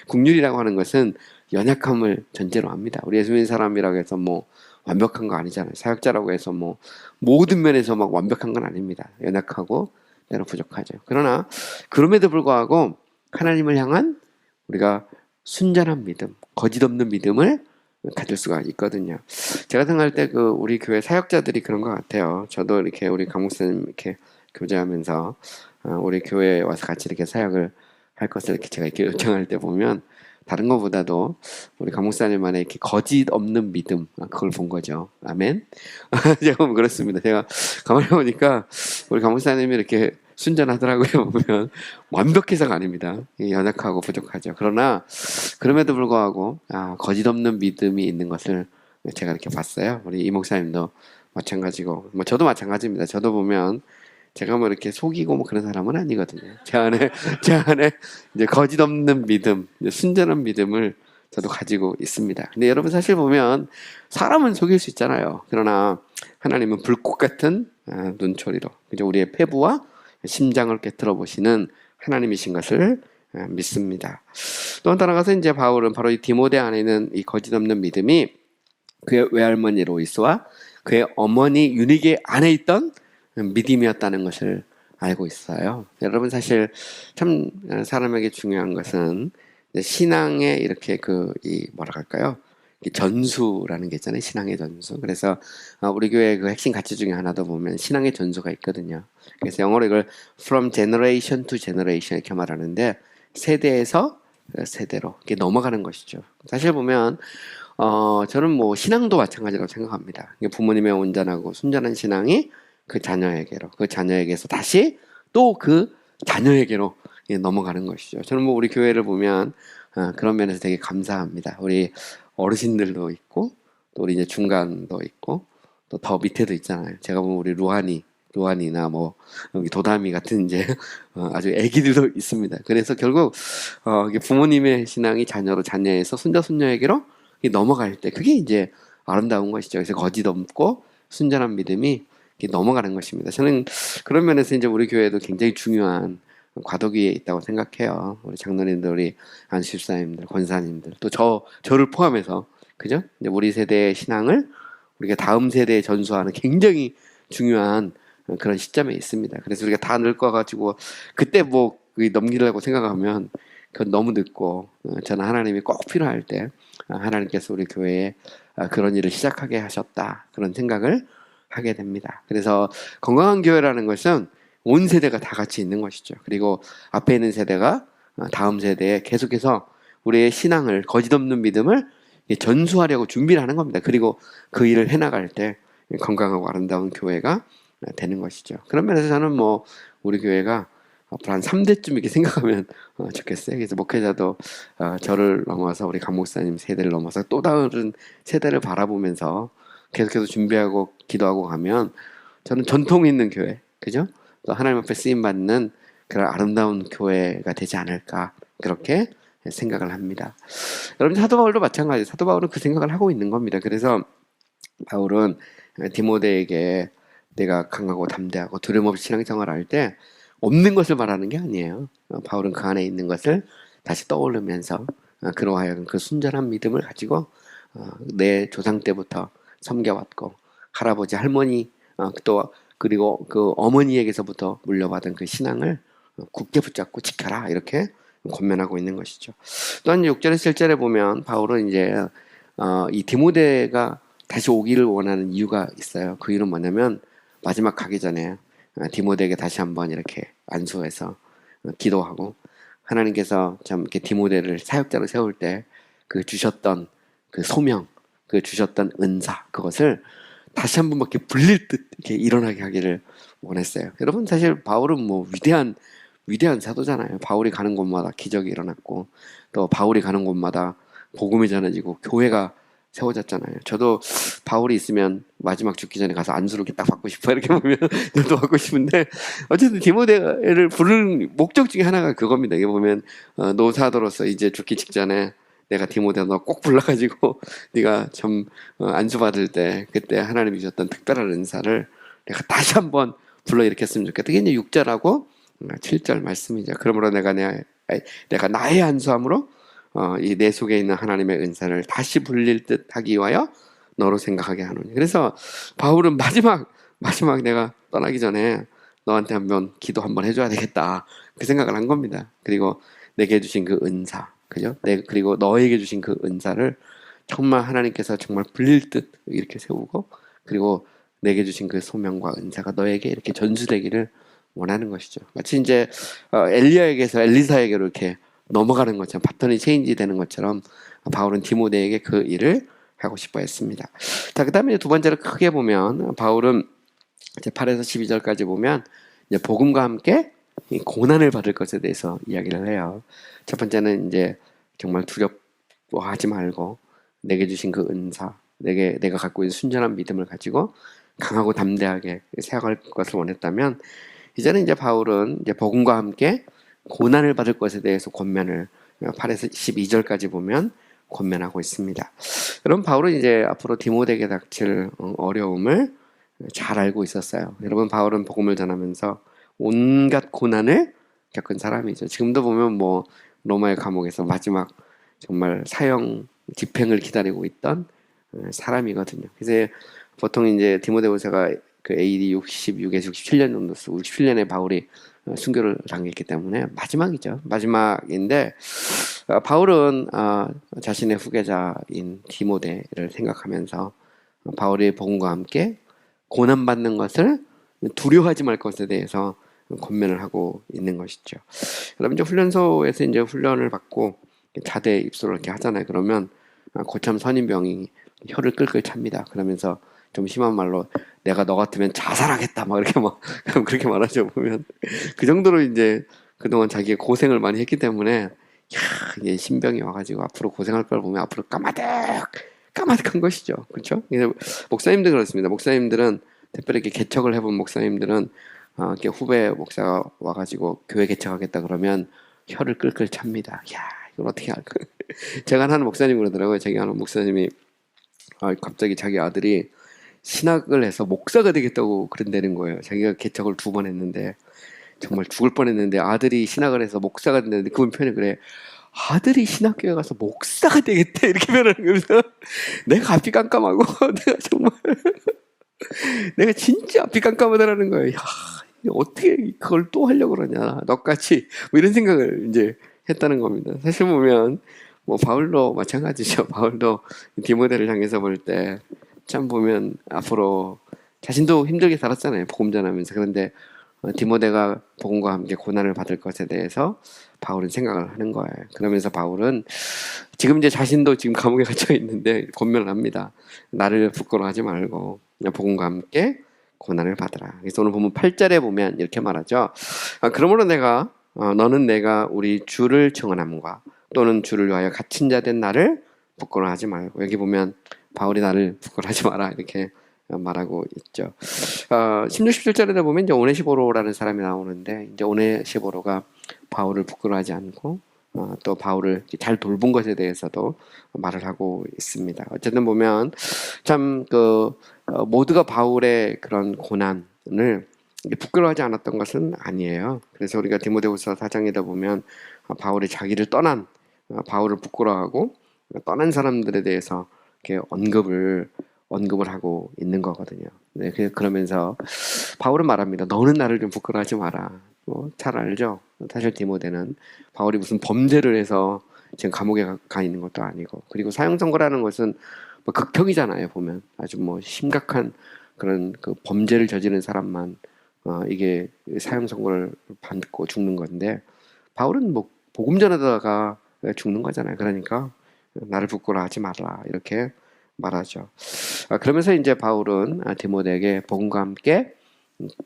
국률이라고 하는 것은 연약함을 전제로 합니다. 우리 예수 믿는 사람이라고 해서 뭐 완벽한 거 아니잖아요. 사역자라고 해서 뭐 모든 면에서 막 완벽한 건 아닙니다. 연약하고 때로 부족하죠. 그러나 그럼에도 불구하고 하나님을 향한 우리가 순전한 믿음, 거짓 없는 믿음을 가질 수가 있거든요. 제가 생각할 때 우리 교회 사역자들이 그런 것 같아요. 저도 이렇게 우리 강목사님 이렇게 교제하면서 우리 교회에 와서 같이 이렇게 사역을 할 것을 이렇게 제가 이렇게 요청할 때 보면 다른 것보다도 우리 강목사님만의 이렇게 거짓 없는 믿음 그걸 본 거죠. 아멘. 제가 보면 그렇습니다. 제가 가만히 보니까 우리 강목사님이 이렇게 순전하더라고요. 보면 완벽해서가 아닙니다. 연약하고 부족하죠. 그러나 그럼에도 불구하고 거짓 없는 믿음이 있는 것을 제가 이렇게 봤어요. 우리 이 목사님도 마찬가지고 뭐 저도 마찬가지입니다. 저도 보면 제가 뭐 이렇게 속이고 뭐 그런 사람은 아니거든요. 제 안에 이제 거짓 없는 믿음, 순전한 믿음을 저도 가지고 있습니다. 근데 여러분 사실 보면 사람은 속일 수 있잖아요. 그러나 하나님은 불꽃 같은 눈초리로 그죠? 우리의 폐부와 심장을 깨뜨려 보시는 하나님이신 것을 믿습니다. 또 한 따라가서 이제 바울은 바로 이 디모데 안에 있는 이 거짓 없는 믿음이 그의 외할머니 로이스와 그의 어머니 유니게 안에 있던 믿음이었다는 것을 알고 있어요. 여러분 사실 참 사람에게 중요한 것은 신앙의 이렇게 이 뭐라 할까요? 전수라는 게 있잖아요. 신앙의 전수. 그래서 우리 교회 그 핵심 가치 중에 하나도 보면 신앙의 전수가 있거든요. 그래서 영어로 이걸 from generation to generation 이렇게 말하는데 세대에서 세대로 이렇게 넘어가는 것이죠. 사실 보면 저는 뭐 신앙도 마찬가지라고 생각합니다. 부모님의 온전하고 순전한 신앙이 그 자녀에게로, 그 자녀에게서 다시 또 그 자녀에게로 넘어가는 것이죠. 저는 뭐 우리 교회를 보면 그런 면에서 되게 감사합니다. 우리 어르신들도 있고, 또 우리 이제 중간도 있고, 또 더 밑에도 있잖아요. 제가 보면 우리 루안이나 뭐 여기 도담이 같은 이제 아주 애기들도 있습니다. 그래서 결국 이게 부모님의 신앙이 자녀로, 자녀에서 손자 손녀에게로 넘어갈 때 그게 이제 아름다운 것이죠. 그래서 거짓 없고 순전한 믿음이 넘어가는 것입니다. 저는 그런 면에서 이제 우리 교회도 굉장히 중요한 과도기에 있다고 생각해요. 우리 장로님들, 우리 안수집사님들, 권사님들, 또 저를 포함해서 그죠? 이제 우리 세대의 신앙을 우리가 다음 세대에 전수하는 굉장히 중요한 그런 시점에 있습니다. 그래서 우리가 다 늙어가지고 그때 뭐 넘기려고 생각하면 그건 너무 늦고 저는 하나님이 꼭 필요할 때 하나님께서 우리 교회에 그런 일을 시작하게 하셨다 그런 생각을 하게 됩니다. 그래서 건강한 교회라는 것은 온 세대가 다 같이 있는 것이죠. 그리고 앞에 있는 세대가 다음 세대에 계속해서 우리의 신앙을 거짓 없는 믿음을 전수하려고 준비를 하는 겁니다. 그리고 그 일을 해나갈 때 건강하고 아름다운 교회가 되는 것이죠. 그런 면에서 저는 뭐 우리 교회가 앞으로 한 3대쯤 이렇게 생각하면 좋겠어요. 그래서 목회자도 저를 넘어서 우리 강 목사님 세대를 넘어서 또 다른 세대를 바라보면서 계속해서 준비하고 기도하고 가면 저는 전통 있는 교회, 그죠? 또 하나님 앞에 쓰임 받는 그런 아름다운 교회가 되지 않을까 그렇게 생각을 합니다. 여러분 사도 바울도 마찬가지. 사도 바울은 그 생각을 하고 있는 겁니다. 그래서 바울은 디모데에게 내가 강하고 담대하고 두려움 없이 신앙생활을 할 때 없는 것을 말하는 게 아니에요. 바울은 그 안에 있는 것을 다시 떠올리면서 그로 하여금 그 순전한 믿음을 가지고 내 조상 때부터 섬겨왔고 할아버지 할머니 또 그리고 그 어머니에게서부터 물려받은 그 신앙을 굳게 붙잡고 지켜라 이렇게 권면하고 있는 것이죠. 또한 6절에 7절에 보면 바울은 이제 이 디모데가 다시 오기를 원하는 이유가 있어요. 그 이유는 뭐냐면 마지막 가기 전에 디모데에게 다시 한번 이렇게 안수해서 기도하고 하나님께서 참 이렇게 디모데를 사역자로 세울 때 그 주셨던 그 소명, 그 주셨던 은사 그것을 다시 한번 막 이렇게 불릴 듯 이렇게 일어나게 하기를 원했어요. 여러분 사실 바울은 뭐 위대한 사도잖아요. 바울이 가는 곳마다 기적이 일어났고 또 바울이 가는 곳마다 복음이 전해지고 교회가 세워졌잖아요. 저도 바울이 있으면 마지막 죽기 전에 가서 안수를 이렇게 딱 받고 싶어요. 이렇게 보면 저도 받고 싶은데 어쨌든 디모데를 부르는 목적 중에 하나가 그겁니다. 이게 보면 노사도로서 이제 죽기 직전에 내가 디모데 너 꼭 불러가지고 네가 좀 안수 받을 때 그때 하나님이 주셨던 특별한 은사를 내가 다시 한번 불러일으켰으면 좋겠다. 이게 이제 6절하고 7절 말씀이죠. 그러므로 내가 나의 안수함으로 이 내 속에 있는 하나님의 은사를 다시 불릴 듯 하기 위하여 너로 생각하게 하노니. 그래서 바울은 마지막 내가 떠나기 전에 너한테 한번 기도 한번 해줘야 되겠다. 그 생각을 한 겁니다. 그리고 내게 주신 그 은사, 그죠? 그리고 너에게 주신 그 은사를 정말 하나님께서 정말 불릴 듯 이렇게 세우고, 그리고 내게 주신 그 소명과 은사가 너에게 이렇게 전수되기를 원하는 것이죠. 마치 이제 엘리야에게서 엘리사에게로 이렇게 넘어가는 것처럼, 바톤이 체인지 되는 것처럼 바울은 디모데에게 그 일을 하고 싶어 했습니다. 자, 그 다음에 두 번째로 크게 보면, 바울은 이제 8에서 12절까지 보면 이제 복음과 함께 이 고난을 받을 것에 대해서 이야기를 해요. 첫 번째는 이제 정말 두렵워하지 말고 내게 주신 그 은사, 내가 갖고 있는 순전한 믿음을 가지고 강하고 담대하게 생각할 것을 원했다면, 이제는 이제 바울은 이제 복음과 함께 고난을 받을 것에 대해서 권면을 8에서 12절까지 보면 권면하고 있습니다. 여러분, 바울은 이제 앞으로 디모데에게 닥칠 어려움을 잘 알고 있었어요. 여러분, 바울은 복음을 전하면서 온갖 고난을 겪은 사람이죠. 지금도 보면 뭐 로마의 감옥에서 마지막 정말 사형 집행을 기다리고 있던 사람이거든요. 그래서 보통 이제 디모데후서가 그 AD 66에서 67년 정도, 67년에 바울이 순교를 당했기 때문에 마지막이죠. 마지막인데, 바울은 자신의 후계자인 디모데를 생각하면서 바울의 복음과 함께 고난받는 것을 두려워하지 말 것에 대해서 권면을 하고 있는 것이죠. 여러분, 이제 훈련소에서 이제 훈련을 받고 자대 입소를 이렇게 하잖아요. 그러면 고참 선임병이 혀를 끌끌 찹니다. 그러면서 좀 심한 말로 내가 너 같으면 자살하겠다 막 이렇게 막 그렇게 말하죠. 보면 그 정도로 이제 그동안 자기가 고생을 많이 했기 때문에, 이게 신병이 와가지고 앞으로 고생할 걸 보면 앞으로 까마득한 것이죠. 그렇죠? 목사님들 그렇습니다. 목사님들은 특별히 이렇게 개척을 해본 목사님들은 이렇게 후배 목사가 와가지고 교회 개척하겠다 그러면 혀를 끌끌 찹니다. 야, 이걸 어떻게 할까? 제가 하는 목사님 그러더라고요. 제가 하는 목사님이 갑자기 자기 아들이 신학을 해서 목사가 되겠다고 그런다는 거예요. 자기가 개척을 2번 했는데 정말 죽을 뻔했는데 아들이 신학을 해서 목사가 된다는데, 그분 표현이 그래. 아들이 신학교에 가서 목사가 되겠대 이렇게 표현하는 거면서 내가 앞이 깜깜하고 내가 정말 내가 진짜 앞이 깜깜하다라는 거예요. 야, 어떻게 그걸 또 하려고 그러냐, 너같이 뭐 이런 생각을 이제 했다는 겁니다. 사실 보면 뭐 바울도 마찬가지죠. 바울도 디모데를 향해서 볼 때 참 보면 앞으로 자신도 힘들게 살았잖아요. 복음 전하면서. 그런데 디모데가 복음과 함께 고난을 받을 것에 대해서 바울은 생각을 하는 거예요. 그러면서 바울은 지금 이제 자신도 지금 감옥에 갇혀 있는데 권면을 합니다. 나를 부끄러워하지 말고 복음과 함께 고난을 받으라. 그래서 오늘 보면 8절에 보면 이렇게 말하죠. 그러므로 너는 내가 우리 주를 청언함과 또는 주를 위하여 갇힌 자 된 나를 부끄러워하지 말고, 여기 보면 바울이 나를 부끄러워하지 마라 이렇게 말하고 있죠. 16, 17절에 보면 이제 오네시보로라는 사람이 나오는데, 이제 오네시보로가 바울을 부끄러워하지 않고 또 바울을 잘 돌본 것에 대해서도 말을 하고 있습니다. 어쨌든 보면 참 모두가 바울의 그런 고난을 부끄러워하지 않았던 것은 아니에요. 그래서 우리가 디모데후서 4장에다 보면 바울이 자기를 떠난, 바울을 부끄러워하고 떠난 사람들에 대해서 이렇게 언급을 하고 있는 거거든요. 네, 그러면서 바울은 말합니다. 너는 나를 좀 부끄러워하지 마라. 잘 알죠? 사실 디모데는 바울이 무슨 범죄를 해서 지금 감옥에 가 있는 것도 아니고, 그리고 사형 선고라는 것은 뭐 극형이잖아요. 보면 아주 뭐 심각한 그런 그 범죄를 저지른 사람만 이게 사형 선고를 받고 죽는 건데, 바울은 뭐 복음 전하다가 죽는 거잖아요. 그러니까 나를 부끄러워하지 말라 이렇게 말하죠. 그러면서 이제 바울은 디모데에게 복음과 함께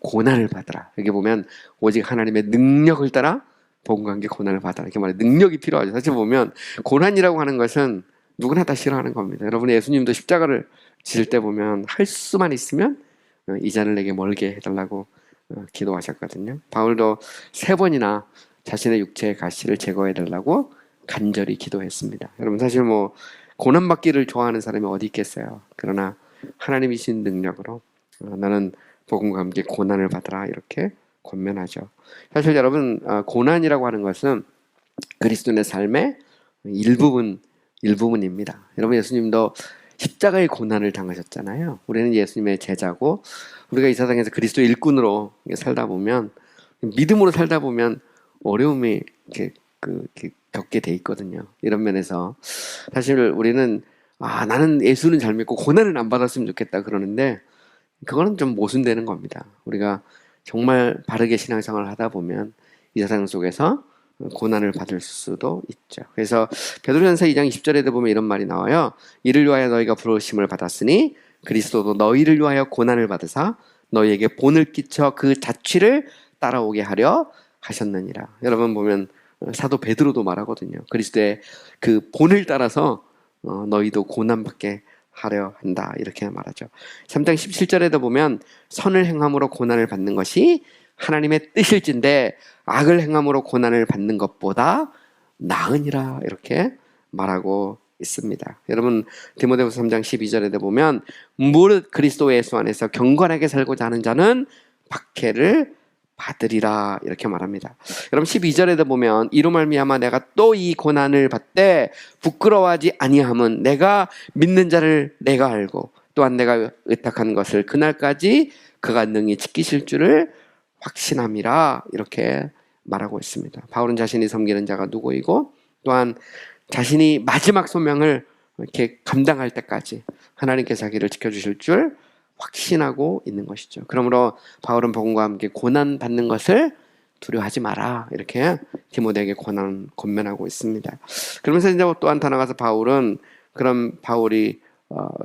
고난을 받으라. 여기 보면 오직 하나님의 능력을 따라 복음과 함께 고난을 받으라 이렇게 말해. 능력이 필요하죠. 사실 보면 고난이라고 하는 것은 누구나 다 싫어하는 겁니다. 여러분, 예수님도 십자가를 질 때 보면 할 수만 있으면 이 잔을 내게 멀게 해달라고 기도하셨거든요. 바울도 3번이나 자신의 육체의 가시를 제거해달라고 간절히 기도했습니다. 여러분, 사실 뭐 고난받기를 좋아하는 사람이 어디 있겠어요. 그러나 하나님이 주신 능력으로 나는 복음과 함께 고난을 받으라 이렇게 권면하죠. 사실 여러분, 고난이라고 하는 것은 그리스도인의 삶의 일부분입니다. 여러분, 예수님도 십자가의 고난을 당하셨잖아요. 우리는 예수님의 제자고 우리가 이 세상에서 그리스도 일꾼으로 살다 보면 믿음으로 살다 보면 어려움이 이렇게 겪게 돼 있거든요. 이런 면에서 사실 우리는 나는 예수는 잘 믿고 고난을 안 받았으면 좋겠다 그러는데 그거는 좀 모순되는 겁니다. 우리가 정말 바르게 신앙생활을 하다 보면 이 세상 속에서 고난을 받을 수도 있죠. 그래서 베드로전서 2장 20절에도 보면 이런 말이 나와요. 이를 위하여 너희가 부르심을 받았으니 그리스도도 너희를 위하여 고난을 받으사 너희에게 본을 끼쳐 그 자취를 따라오게 하려 하셨느니라. 여러분 보면 사도 베드로도 말하거든요. 그리스도의 그 본을 따라서 너희도 고난받게 하려 한다 이렇게 말하죠. 3장 17절에도 보면 선을 행함으로 고난을 받는 것이 하나님의 뜻일진데 악을 행함으로 고난을 받는 것보다 나으니라 이렇게 말하고 있습니다. 여러분 디모데후서 3장 12절에도 보면 무릇 그리스도 예수 안에서 경건하게 살고자 하는 자는 박해를 받으리라 이렇게 말합니다. 여러분 12절에도 보면 이로 말미암아 내가 또 이 고난을 받되 부끄러워하지 아니함은 내가 믿는 자를 내가 알고 또한 내가 의탁한 것을 그날까지 그가 능히 지키실 줄을 확신함이라 이렇게 말하고 있습니다. 바울은 자신이 섬기는 자가 누구이고 또한 자신이 마지막 소명을 이렇게 감당할 때까지 하나님께서 자기를 지켜주실 줄 확신하고 있는 것이죠. 그러므로 바울은 복음과 함께 고난 받는 것을 두려워하지 마라 이렇게 디모데에게 권면하고 있습니다. 그러면서 이제 또한 더 나가서 바울은 그런 바울이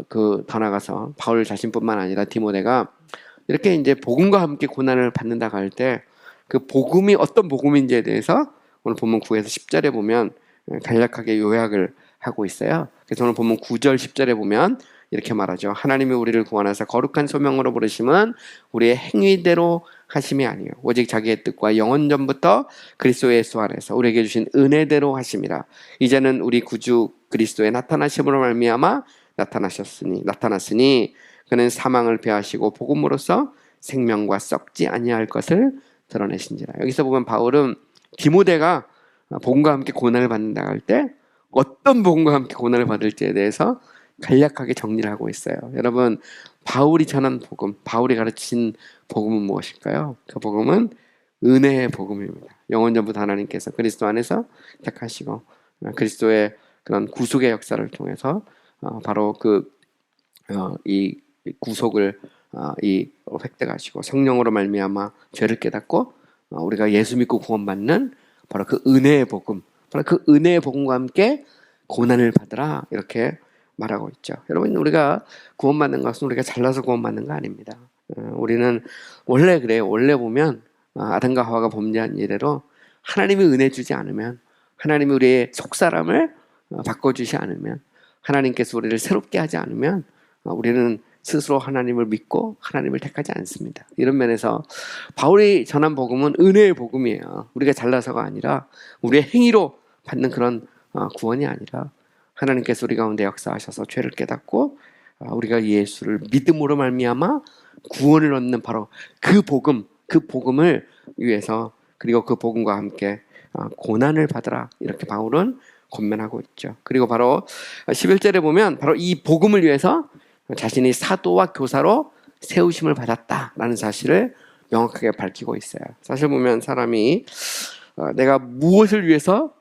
더 나가서 바울 자신뿐만 아니라 디모데가 이렇게 이제 복음과 함께 고난을 받는다고 할 때 그 복음이 어떤 복음인지에 대해서 오늘 본문 9에서 10절에 보면 간략하게 요약을 하고 있어요. 그래서 오늘 본문 9절 10절에 보면 이렇게 말하죠. 하나님이 우리를 구원하사 거룩한 소명으로 부르심은 우리의 행위대로 하심이 아니요 오직 자기의 뜻과 영원 전부터 그리스도 예수 안에서 우리에게 주신 은혜대로 하심이라. 이제는 우리 구주 그리스도의 나타나심으로 말미암아 나타났으니 그는 사망을 패하시고 복음으로써 생명과 썩지 아니할 것을 드러내신지라. 여기서 보면 바울은 디모데가 복음과 함께 고난을 받는다 할 때 어떤 복음과 함께 고난을 받을지에 대해서 간략하게 정리를 하고 있어요. 여러분 바울이 전한 복음, 바울이 가르친 복음은 무엇일까요? 그 복음은 은혜의 복음입니다. 영원전부터 하나님께서 그리스도 안에서 택하시고 그리스도의 그런 구속의 역사를 통해서 바로 이 구속을 획득하시고 성령으로 말미암아 죄를 깨닫고 우리가 예수 믿고 구원받는 바로 그 은혜의 복음, 바로 그 은혜의 복음과 함께 고난을 받으라 이렇게 말하고 있죠. 여러분 우리가 구원받는 것은 우리가 잘나서 구원받는 거 아닙니다. 우리는 원래 그래요. 원래 보면 아담과 하와가 범죄한 이래로 하나님이 은혜 주지 않으면, 하나님이 우리의 속사람을 바꿔주지 않으면, 하나님께서 우리를 새롭게 하지 않으면 우리는 스스로 하나님을 믿고 하나님을 택하지 않습니다. 이런 면에서 바울이 전한 복음은 은혜의 복음이에요. 우리가 잘나서가 아니라 우리의 행위로 받는 그런 구원이 아니라 하나님께서 우리 가운데 역사하셔서 죄를 깨닫고 우리가 예수를 믿음으로 말미암아 구원을 얻는 바로 그 복음을 위해서, 그리고 그 복음과 함께 고난을 받으라 이렇게 바울은 권면하고 있죠. 그리고 바로 11절에 보면 바로 이 복음을 위해서 자신이 사도와 교사로 세우심을 받았다라는 사실을 명확하게 밝히고 있어요. 사실 보면 사람이 내가 무엇을 위해서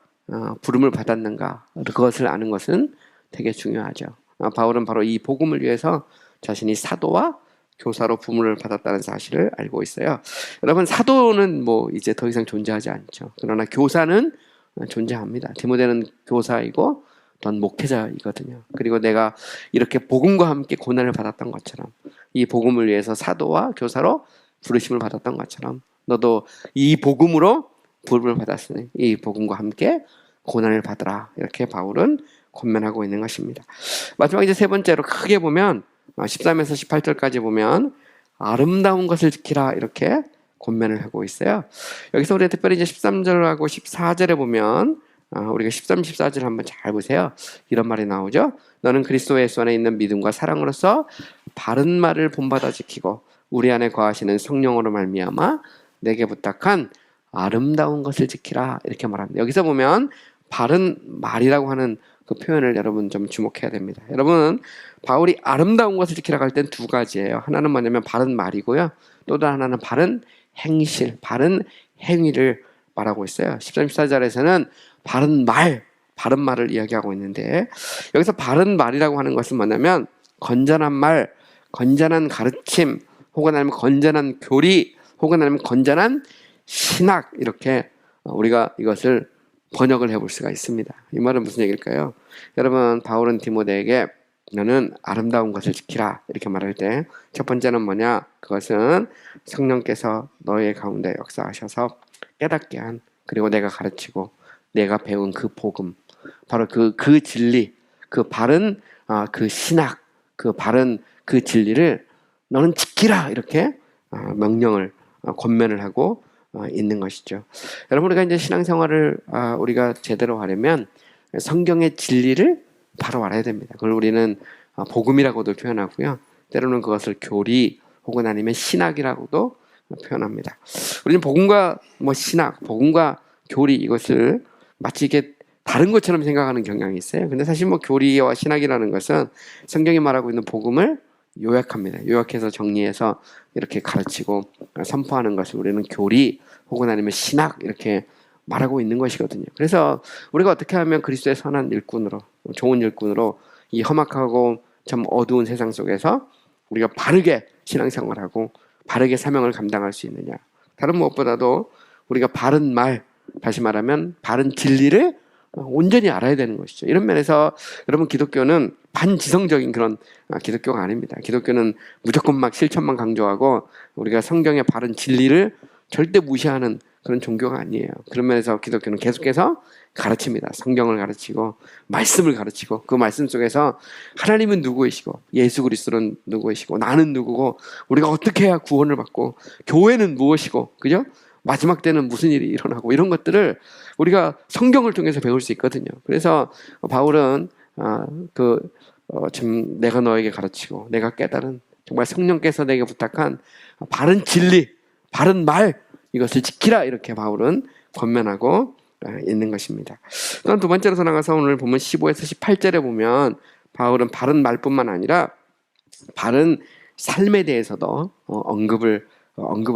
부름을 받았는가 그것을 아는 것은 되게 중요하죠. 바울은 바로 이 복음을 위해서 자신이 사도와 교사로 부름을 받았다는 사실을 알고 있어요. 여러분 사도는 이제 더 이상 존재하지 않죠. 그러나 교사는 존재합니다. 디모데는 교사이고 넌 목회자이거든요. 그리고 내가 이렇게 복음과 함께 고난을 받았던 것처럼 이 복음을 위해서 사도와 교사로 부르심을 받았던 것처럼 너도 이 복음으로 부름을 받았으니 이 복음과 함께 고난을 받으라 이렇게 바울은 권면하고 있는 것입니다. 마지막 이제 세 번째로 크게 보면 13에서 18절까지 보면 아름다운 것을 지키라 이렇게 권면을 하고 있어요. 여기서 우리가 특별히 이제 13절하고 14절에 보면 우리가 13, 14절 한번 잘 보세요. 이런 말이 나오죠. 너는 그리스도 예수 안에 있는 믿음과 사랑으로서 바른 말을 본받아 지키고 우리 안에 거하시는 성령으로 말미암아 내게 부탁한 아름다운 것을 지키라 이렇게 말합니다. 여기서 보면 바른 말이라고 하는 그 표현을 여러분 좀 주목해야 됩니다. 여러분, 바울이 아름다운 것을 지키라고 할 땐 두 가지예요. 하나는 뭐냐면 바른 말이고요. 또 다른 하나는 바른 행실, 바른 행위를 말하고 있어요. 13, 14절에서는 바른 말을 이야기하고 있는데, 여기서 바른 말이라고 하는 것은 뭐냐면 건전한 말, 건전한 가르침, 혹은 아니면 건전한 교리, 혹은 아니면 건전한 신학, 이렇게 우리가 이것을 번역을 해볼 수가 있습니다. 이 말은 무슨 얘기일까요? 여러분, 바울은 디모데에게 너는 아름다운 것을 지키라 이렇게 말할 때 첫 번째는 뭐냐? 그것은 성령께서 너의 가운데 역사하셔서 깨닫게 한, 그리고 내가 가르치고 내가 배운 그 복음, 바로 그 진리, 그 바른 그 신학, 그 바른 그 진리를 너는 지키라 이렇게 명령을 권면을 하고 있는 것이죠. 여러분, 우리가 이제 신앙생활을 우리가 제대로 하려면 성경의 진리를 바로 알아야 됩니다. 그걸 우리는 복음이라고도 표현하고요. 때로는 그것을 교리 혹은 아니면 신학이라고도 표현합니다. 우리는 복음과 신학, 복음과 교리 이것을 마치 이게 다른 것처럼 생각하는 경향이 있어요. 근데 사실 교리와 신학이라는 것은 성경이 말하고 있는 복음을 요약합니다. 요약해서 정리해서 이렇게 가르치고 선포하는 것을 우리는 교리 혹은 아니면 신학 이렇게 말하고 있는 것이거든요. 그래서 우리가 어떻게 하면 그리스도의 선한 일꾼으로, 좋은 일꾼으로 이 험악하고 참 어두운 세상 속에서 우리가 바르게 신앙생활하고 바르게 사명을 감당할 수 있느냐. 다른 무엇보다도 우리가 바른 말, 다시 말하면 바른 진리를 온전히 알아야 되는 것이죠. 이런 면에서 여러분, 기독교는 반지성적인 그런 기독교가 아닙니다. 기독교는 무조건 실천만 강조하고 우리가 성경의 바른 진리를 절대 무시하는 그런 종교가 아니에요. 그런 면에서 기독교는 계속해서 가르칩니다. 성경을 가르치고 말씀을 가르치고 그 말씀 속에서 하나님은 누구이시고 예수 그리스도는 누구이시고 나는 누구고 우리가 어떻게 해야 구원을 받고 교회는 무엇이고, 그죠? 마지막 때는 무슨 일이 일어나고, 이런 것들을 우리가 성경을 통해서 배울 수 있거든요. 그래서 바울은 지금 내가 너에게 가르치고 내가 깨달은, 정말 성령께서 내게 부탁한 바른 진리, 바른 말, 이것을 지키라 이렇게 바울은 권면하고 있는 것입니다. 또한 두 번째로 나가서 오늘 보면 15에서 18절에 보면 바울은 바른 말뿐만 아니라 바른 삶에 대해서도 언급을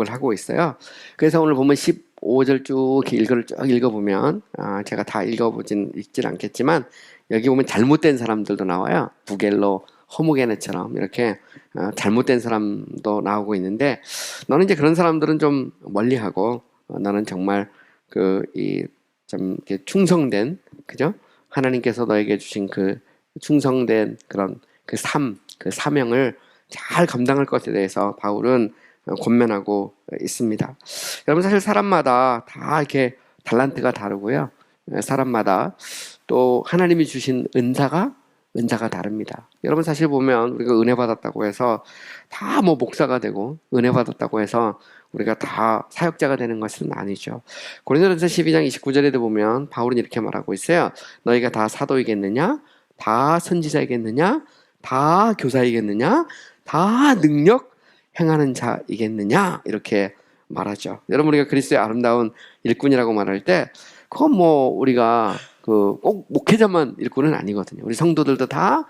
하고 있어요. 그래서 오늘 보면 15절 쭉 읽어보면 제가 다 읽진 않겠지만 여기 보면 잘못된 사람들도 나와요. 부겔로, 호모게네처럼 이렇게 잘못된 사람도 나오고 있는데, 너는 이제 그런 사람들은 좀 멀리하고 너는 정말 좀 충성된, 그죠? 하나님께서 너에게 주신 그 충성된 그런 그 사명을 잘 감당할 것에 대해서 바울은 권면하고 있습니다. 여러분, 사실 사람마다 다 이렇게 달란트가 다르고요. 사람마다 또 하나님이 주신 은사가 다릅니다. 여러분, 사실 보면 우리가 은혜 받았다고 해서 다 목사가 되고 은혜 받았다고 해서 우리가 다 사역자가 되는 것은 아니죠. 고린도전서 12장 29절에도 보면 바울은 이렇게 말하고 있어요. 너희가 다 사도이겠느냐? 다 선지자이겠느냐? 다 교사이겠느냐? 다 능력 행하는 자이겠느냐? 이렇게 말하죠. 여러분, 우리가 그리스도의 아름다운 일꾼이라고 말할 때 그건 우리가 꼭 목회자만 일꾼은 아니거든요. 우리 성도들도 다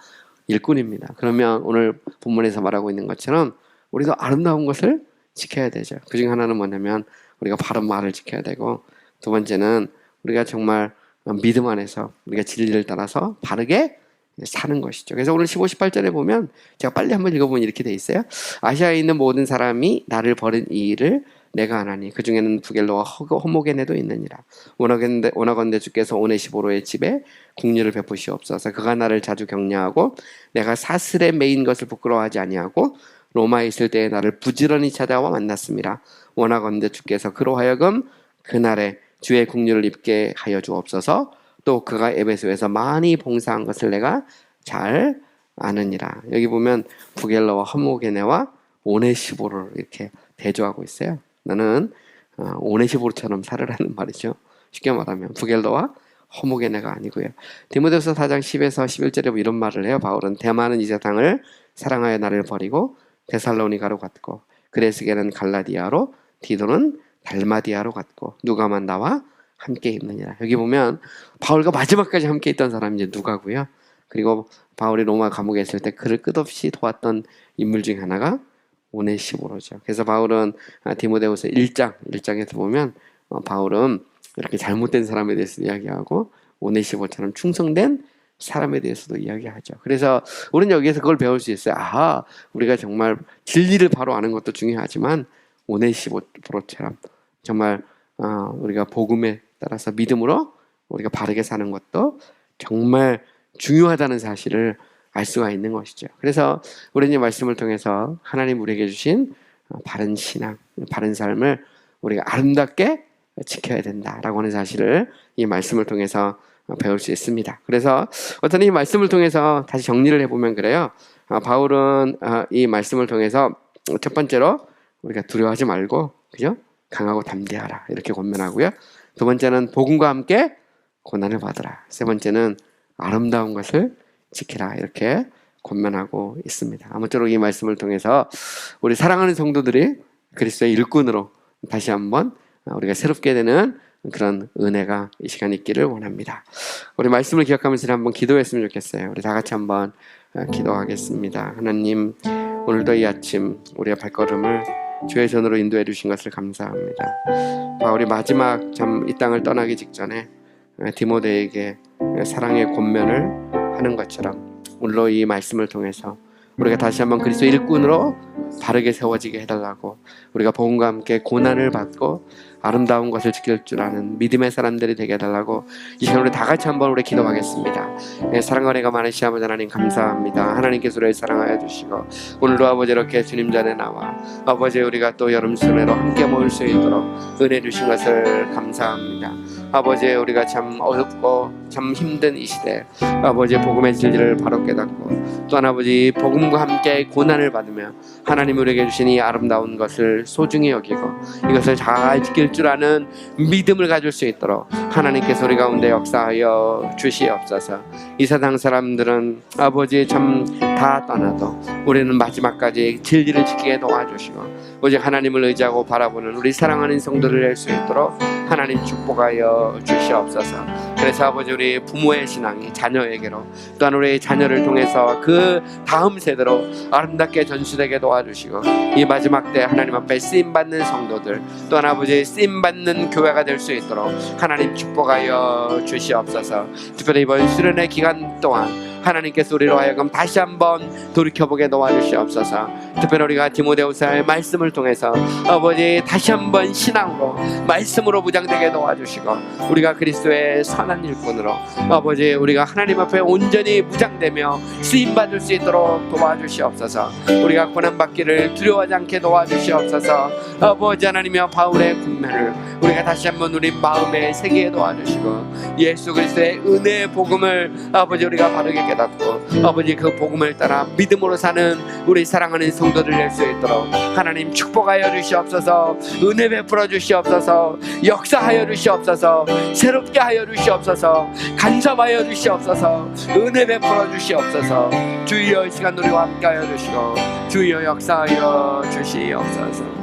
일꾼입니다. 그러면 오늘 본문에서 말하고 있는 것처럼 우리도 아름다운 것을 지켜야 되죠. 그중 하나는 뭐냐면 우리가 바른 말을 지켜야 되고, 두 번째는 우리가 정말 믿음 안에서 우리가 진리를 따라서 바르게 사는 것이죠. 그래서 오늘 15, 18절에 보면 제가 빨리 한번 읽어보면 이렇게 돼 있어요. 아시아에 있는 모든 사람이 나를 버린 이 일을 내가 안 하니 그 중에는 부겔로와 호모게네도 있느니라. 원하건대 주께서 오네시보로의 집에 국류를 베푸시옵소서. 그가 나를 자주 격려하고 내가 사슬에 매인 것을 부끄러워하지 아니하고 로마에 있을 때에 나를 부지런히 찾아와 만났습니다. 원하건대 주께서 그로 하여금 그날에 주의 국류를 입게 하여 주옵소서. 또 그가 에베소에서 많이 봉사한 것을 내가 잘 아느니라. 여기 보면 부겔로와 호모게네와 오네시보로를 이렇게 대조하고 있어요. 너는 오네시보로처럼 살으라는 말이죠. 쉽게 말하면 부겔로와 호모게네가 아니고요. 디모데후서 4장 10에서 11절에 이런 말을 해요. 바울은 대마는 이 세상을 사랑하여 나를 버리고 데살로니가로 갔고, 그레스게는 갈라디아로, 디도는 달마디아로 갔고, 누가만 나와 함께 있느니라. 여기 보면 바울과 마지막까지 함께 있던 사람이 이제 누가고요. 그리고 바울이 로마 감옥에 있을 때 그를 끝없이 도왔던 인물 중에 하나가 오네시모로죠. 그래서 바울은 디모데후서 1장에서 보면 바울은 이렇게 잘못된 사람에 대해서 이야기하고 오네시모처럼 충성된 사람에 대해서도 이야기하죠. 그래서 우리는 여기에서 그걸 배울 수 있어요. 아하, 우리가 정말 진리를 바로 아는 것도 중요하지만 오네시모처럼 정말 우리가 복음에 따라서 믿음으로 우리가 바르게 사는 것도 정말 중요하다는 사실을 알 수가 있는 것이죠. 그래서 우리는 이 말씀을 통해서 하나님 우리에게 주신 바른 신앙, 바른 삶을 우리가 아름답게 지켜야 된다라고 하는 사실을 이 말씀을 통해서 배울 수 있습니다. 그래서 어떤 이 말씀을 통해서 다시 정리를 해보면 그래요. 바울은 이 말씀을 통해서 첫 번째로 우리가 두려워하지 말고, 그죠? 강하고 담대하라 이렇게 권면하고요. 두 번째는 복음과 함께 고난을 받으라. 세 번째는 아름다운 것을 지키라 이렇게 권면하고 있습니다. 아무쪼록 이 말씀을 통해서 우리 사랑하는 성도들이 그리스도의 일꾼으로 다시 한번 우리가 새롭게 되는 그런 은혜가 이 시간에 있기를 원합니다. 우리 말씀을 기억하면서 한번 기도했으면 좋겠어요. 우리 다 같이 한번 기도하겠습니다. 하나님, 오늘도 이 아침 우리의 발걸음을 주의 손으로 인도해 주신 것을 감사합니다. 바울이 마지막 참 이 땅을 떠나기 직전에 디모데에게 사랑의 권면을 하는 것처럼 오늘로 이 말씀을 통해서 우리가 다시 한번 그리스도 일꾼으로 바르게 세워지게 해달라고, 우리가 복음과 함께 고난을 받고 아름다운 것을 지킬 줄 아는 믿음의 사람들이 되게 해달라고 이 시간 우리 다 같이 한번 우리 기도하겠습니다. 사랑과 은혜가 많으신 아버지 하나님 감사합니다. 하나님께서 우리를 사랑하여 주시고 오늘도 아버지 이렇게 주님 전에 나와 아버지 우리가 또 여름 순회로 함께 모일 수 있도록 은혜 주신 것을 감사합니다. 아버지 우리가 참 어렵고 참 힘든 이 시대 아버지 복음의 진리를 바로 깨닫고 또한 아버지 복음과 함께 고난을 받으며 하나님 우리에게 주신 이 아름다운 것을 소중히 여기고 이것을 잘 지킬 줄 아는 믿음을 가질 수 있도록 하나님께서 우리 가운데 역사하여 주시옵소서. 이 세상 사람들은 아버지 참 다 떠나도 우리는 마지막까지 진리를 지키게 도와주시고 오직 하나님을 의지하고 바라보는 우리 사랑하는 성도를 낼 수 있도록 하나님 축복하여 주시옵소서. 그래서 아버지 우리 부모의 신앙이 자녀에게로 또한 우리 자녀를 통해서 그 다음 세대로 아름답게 전수되게 도와주시고 이 마지막 때 하나님 앞에 쓰임받는 성도들 또한 아버지 쓰임받는 교회가 될 수 있도록 하나님 축복하여 주시옵소서. 특별히 이번 수련의 기간 동안 하나님께서 우리로 하여금 다시 한번 돌이켜보게 도와주시옵소서. 특별히 우리가 디모데후서의 말씀을 통해서 아버지 다시 한번 신앙으로 말씀으로 무장되게 도와주시고 우리가 그리스도의 선한 일꾼으로 아버지 우리가 하나님 앞에 온전히 무장되며 쓰임받을 수 있도록 도와주시옵소서. 우리가 고난받기를 두려워하지 않게 도와주시옵소서. 아버지 하나님이여 바울의 군면을 우리가 다시 한번 우리 마음에 새기게 도와주시고 예수 그리스도의 은혜의 복음을 아버지 우리가 바르게 깨닫고 아버지 그 복음을 따라 믿음으로 사는 우리 사랑하는 성도들 될 수 있도록 하나님 축복하여 주시옵소서. 은혜 베풀어 주시옵소서. 역사하여 주시옵소서. 새롭게 하여 주시옵소서. 간섭하여 주시옵소서. 은혜 베풀어 주시옵소서. 주여 이 시간 우리와 함께하여 주시고 주여 역사하여 주시옵소서.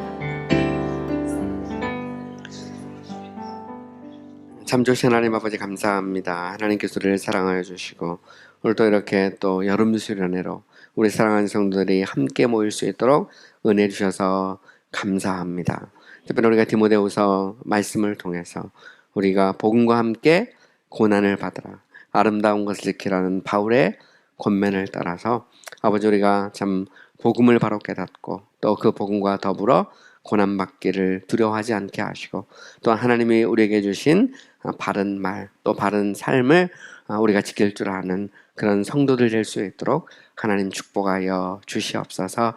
참 좋으신 하나님 아버지 감사합니다. 하나님께서 우리를 사랑하여 주시고 오늘도 이렇게 또 여름 수련회로 우리 사랑하는 성도들이 함께 모일 수 있도록 은혜 주셔서 감사합니다. 특별히 우리가 디모데후서 말씀을 통해서 우리가 복음과 함께 고난을 받으라 아름다운 것을 지키라는 바울의 권면을 따라서 아버지 우리가 참 복음을 바로 깨닫고 또 그 복음과 더불어 고난받기를 두려워하지 않게 하시고 또한 하나님이 우리에게 주신 바른 말 또 바른 삶을 우리가 지킬 줄 아는 그런 성도들 될 수 있도록 하나님 축복하여 주시옵소서.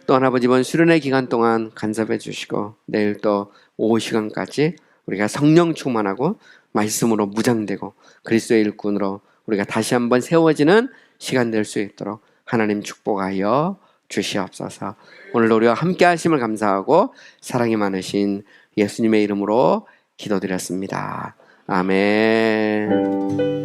또한 아버지 이번 수련회 기간 동안 간섭해 주시고 내일 또 오후 시간까지 우리가 성령 충만하고 말씀으로 무장되고 그리스도의 일꾼으로 우리가 다시 한번 세워지는 시간 될 수 있도록 하나님 축복하여 주시옵소서. 오늘 우리와 함께 하심을 감사하고 사랑이 많으신 예수님의 이름으로 기도드렸습니다. 아멘.